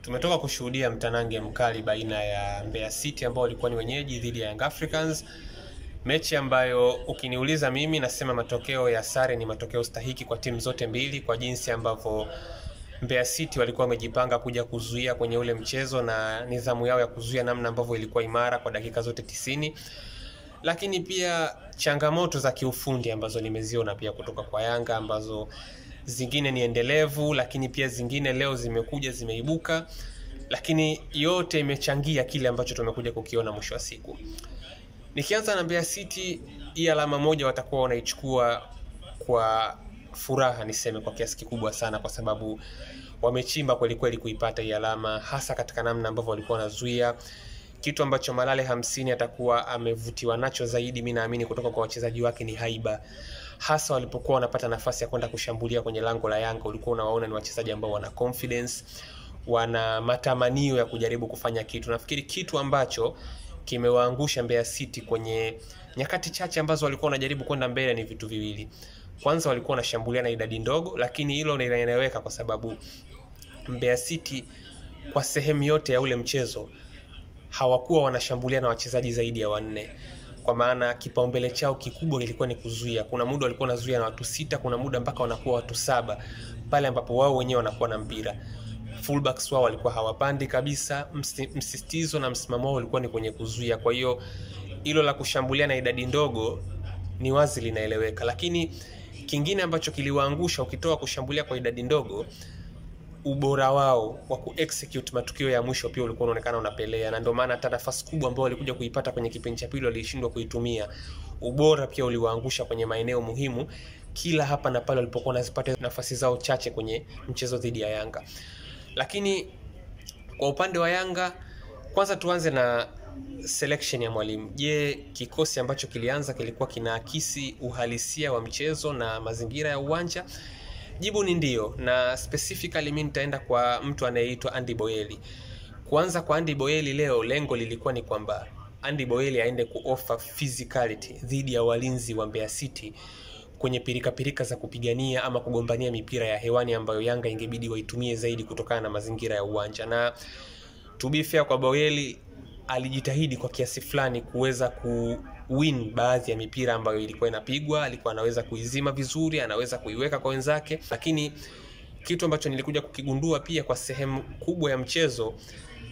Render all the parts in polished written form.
Tumetoka kushuhudia mtanange mkali baina ya Mbeya City ambao walikuwa ni wenyeji dhidi ya Young Africans. Mechi ambayo ukiniuliza mimi nasema matokeo ya sare ni matokeo stahiki kwa timu zote mbili, kwa jinsi ambavyo Mbeya City walikuwa wamejipanga kuja kuzuia kwenye ule mchezo na nidhamu yao ya kuzuia namna ambavyo ilikuwa imara kwa dakika zote 90. Lakini pia changamoto za kiufundi ambazo nimeziona pia kutoka kwa Yanga, ambazo zingine ni endelevu lakini pia zingine leo zimekuja zimeibuka, lakini yote imechangia kile ambacho tumekuja kukiona mwisho wa siku. Nikianza na Mbeya City, hii alama moja watakuwa wanaichukua kwa furaha, niseme kwa kiasi kikubwa sana, kwa sababu wamechimba kweli kweli kuipata hii alama, hasa katika namna ambavyo walikuwa wanazuia, kitu ambacho Malale 50 atakuwa amevutiwa nacho zaidi, mimi naamini, kutoka kwa wachezaji wake ni haiba, hasa walipokuwa wanapata nafasi ya kwenda kushambulia kwenye lango la Yanga. Ulikuwa unawaona ni wachezaji ambao wana confidence, wana matamanio ya kujaribu kufanya kitu. Nafikiri kitu ambacho kimewaangusha Mbeya City kwenye nyakati chache ambazo walikuwa wanajaribu kwenda mbele ni vitu viwili. Kwanza, walikuwa wanashambulia na idadi ndogo, lakini hilo linaeleweka kwa sababu Mbeya City kwa sehemu yote ya ule mchezo hawakuwa wanashambulia na wachezaji zaidi ya 4. Kwa maana kipaumbele chao kikubwa kilikuwa ni kuzuia. Kuna muda walikuwa wanazuia na watu 6, kuna muda mpaka wanakuwa watu 7 pale ambapo wao wenyewe wanakuwa na mpira. Fullbacks wao walikuwa hawapandi kabisa, msisitizo na msimamo wao ulikuwa ni kwenye kuzuia. Kwa hiyo hilo la kushambulia na idadi ndogo ni wazi linaeleweka, lakini kingine ambacho kiliwaangusha, ukitoa kushambulia kwa idadi ndogo, ubora wao wa kuexecute matukio ya mwisho pia ulikuwa unaonekana unapelea, na ndio maana hata nafasi kubwa ambayo walikuja kuipata kwenye kipindi cha pili walishindwa kuitumia. Ubora pia uliwaangusha kwenye maeneo muhimu, kila hapa na pale walipokuwa wanazipata nafasi zao chache kwenye mchezo dhidi ya Yanga. Lakini kwa upande wa Yanga, kwanza tuanze na selection ya mwalimu. Je, kikosi ambacho kilianza kilikuwa kinaakisi uhalisia wa mchezo na mazingira ya uwanja? Jibu ni ndio, na specifically mimi nitaenda kwa mtu anayeitwa Andy Boyeli. Kwanza kwa Andy Boyeli leo, lengo lilikuwa ni kwamba Andy Boyeli aende kuoffer physicality dhidi ya walinzi wa Mbeya City kwenye pirika za kupigania ama kugombania mipira ya hewani ambayo Yanga ingebidi waitumie zaidi kutokana na mazingira ya uwanja. Na to be fair kwa Boyeli, alijitahidi kwa kiasi fulani kuweza kuwin baadhi ya mipira ambayo ilikuwa inapigwa. Alikuwa anaweza kuizima vizuri, anaweza kuiweka kwa wenzake, lakini kitu ambacho nilikuja kukigundua pia kwa sehemu kubwa ya mchezo,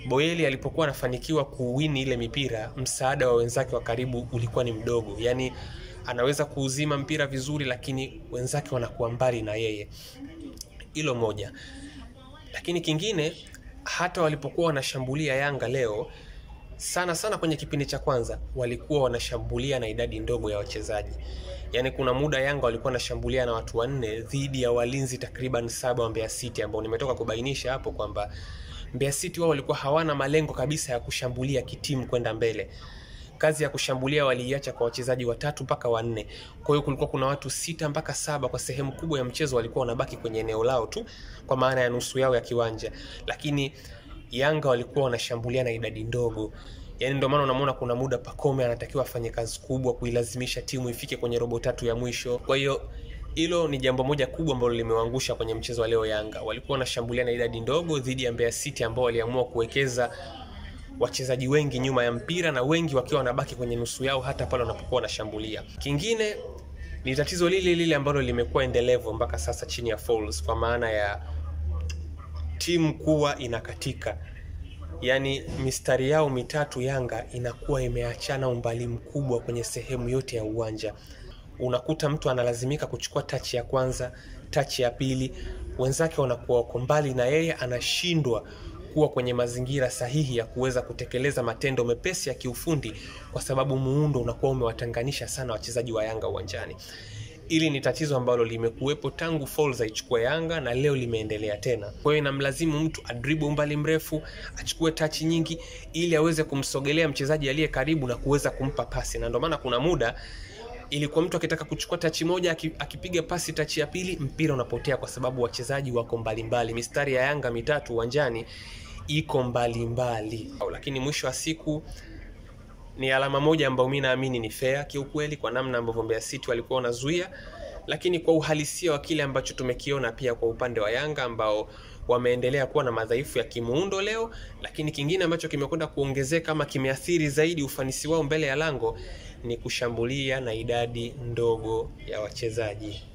Boyeli alipokuwa anafanikiwa kuwin ile mipira, msaada wa wenzake wa karibu ulikuwa ni mdogo. Yani anaweza kuuzima mpira vizuri, lakini wenzake wanakuwa mbali na yeye. Hilo moja. Lakini kingine, hata walipokuwa wanashambulia Yanga leo, sana kwenye kipindi cha kwanza walikuwa wanashambulia na idadi ndogo ya wachezaji. Yani kuna muda Yanga walikuwa wanashambulia na watu 4 dhidi ya walinzi takriban 7 wa Mbeya City, ambao nimetoka kubainisha hapo kwamba Mbeya City wao walikuwa hawana malengo kabisa ya kushambulia kitimu kwenda mbele. Kazi ya kushambulia waliiacha kwa wachezaji 3 mpaka 4. Kwa hiyo kulikuwa kuna watu 6 mpaka 7 kwa sehemu kubwa ya mchezo walikuwa wanabaki kwenye eneo lao tu, kwa maana ya nusu yao ya kiwanja. Lakini Yanga walikuwa wanashambulia na idadi ndogo. Yani ndio maana unamuona kuna muda Pacome anatakiwa afanye kazi kubwa kuilazimisha timu ifike kwenye robo 3 ya mwisho. Kwa hiyo hilo ni jambo moja kubwa ambalo limewaangusha kwenye mchezo wa leo. Yanga walikuwa wanashambulia na idadi ndogo dhidi ya Mbeya City ambao waliamua kuwekeza wachezaji wengi nyuma ya mpira na wengi wakiwa wanabaki kwenye nusu yao hata pale wanapokuwa wanashambulia. Kingine ni tatizo lile ambalo limekuwa endelevu mpaka sasa chini ya Falls, kwa maana ya timu kuwa inakatika. Yani mistari yao mitatu Yanga inakuwa imeachana umbali mkubwa kwenye sehemu yote ya uwanja. Unakuta mtu analazimika kuchukua touch ya kwanza, touch ya pili, wenzake wanakuwa wako mbali na yeye, anashindwa kuwa kwenye mazingira sahihi ya kuweza kutekeleza matendo mepesi ya kiufundi, kwa sababu muundo unakuwa umewatanganisha sana wachezaji wa Yanga uwanjani. Ili ni tatizo ambalo limekuwepo tangu Falls aichukue Yanga na leo limeendelea tena. Kwa hiyo inamlazimu mtu adribu umbali mrefu, achukue touch nyingi ili aweze kumsogelea mchezaji aliye karibu na kuweza kumpa pasi. Na ndio maana kuna muda ilikuwa mtu akitaka kuchukua touch moja, akipiga pasi touch ya pili, mpira unapotea kwa sababu wachezaji wako mbalimbali. Mistari ya Yanga mitatu uwanjani iko mbalimbali. Lakini mwisho wa siku ni alama moja ambayo mimi naamini ni fair kiukweli, kwa namna ambavyo Mbeya City walikuwa wanazuia, lakini kwa uhalisia wa kile ambacho tumekiona pia kwa upande wa Yanga ambao wameendelea kuwa na madhaifu ya kimuundo leo, lakini kingine ambacho kimekwenda kuongezeka kama kimeathiri zaidi ufanisi wao mbele ya lango ni kushambulia na idadi ndogo ya wachezaji.